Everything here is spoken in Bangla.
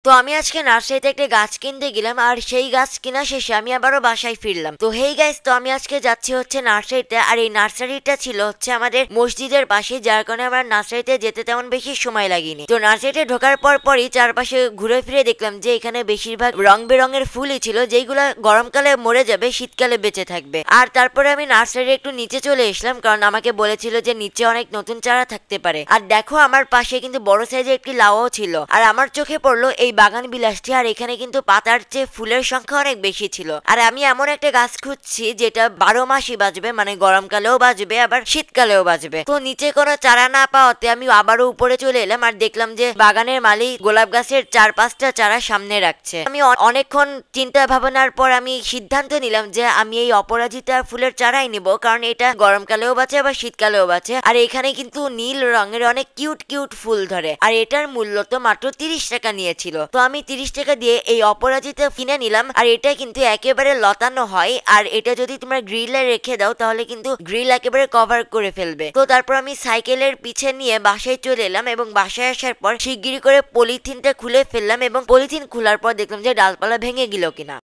তো আমি আজকে নার্সারিতে একটা গাছ কিনতে গেলাম, আর সেই গাছ কিনা শেষে আমি আবারও বাসায় ফিরলাম। তো হেই গাইস, তো আমি আজকে যাচ্ছি হচ্ছে নার্সারিতে, আর এই নার্সারিটা ছিল হচ্ছে আমাদের মসজিদের পাশে, যার কারণে আমার নার্সারিতে যেতে তেমন বেশি সময় লাগেনি। তো নার্সারিতে ঢোকার পরই চারপাশে ঘুরে ফিরে দেখলাম যে এখানে বেশিরভাগ রং বেরঙের ফুলই ছিল, যেগুলো গরমকালে মরে যাবে, শীতকালে বেঁচে থাকবে। আর তারপরে আমি নার্সারির একটু নিচে চলে এসলাম, কারণ আমাকে বলেছিল যে নিচে অনেক নতুন চারা থাকতে পারে। আর দেখো, আমার পাশে কিন্তু বড় সাইজের একটি লাউও ছিল, আর আমার চোখে পড়লো এই বাগান বিলাসটি। আর এখানে কিন্তু পাতার চেয়ে ফুলের সংখ্যা অনেক বেশি ছিল। আর আমি এমন একটা গাছ খুঁজছি যেটা 12 মাসই বাঁচবে, মানে গরমকালেও বাঁচবে আবার শীতকালেও বাঁচবে। তো নিচে কোনো চারা না পাওয়াতে আমি আবারও উপরে চলে এলাম, আর দেখলাম যে বাগানের মালিক গোলাপ গাছের 4-5টা চারা সামনে রাখছে। আমি অনেকক্ষণ চিন্তা ভাবনার পর আমি সিদ্ধান্ত নিলাম যে আমি এই অপরাজিতা ফুলের চারাই নিব, কারণ এটা গরমকালেও বাঁচে আবার শীতকালেও বাঁচে। আর এখানে কিন্তু নীল রঙের অনেক কিউট কিউট ফুল ধরে, আর এটার মূল্য তো মাত্র 30 টাকা নিয়েছিল। তো আমি 30 টাকা দিয়ে এই অপরাজিতা কিনে নিলাম। আর এটা কিন্তু একেবারে লতানো হয়, আর এটা যদি তোমরা গ্রিলে রেখে দাও তাহলে কিন্তু গ্রিল একেবারে কভার করে ফেলবে। তো তারপর আমি সাইকেলের পিছে নিয়ে বাসায় চলে এলাম, এবং বাসায় আসার পর শিগগিরই করে পলিথিনটা খুলে ফেললাম, এবং পলিথিন খোলার পর দেখলাম যে ডালপালা ভেঙে গেল কিনা।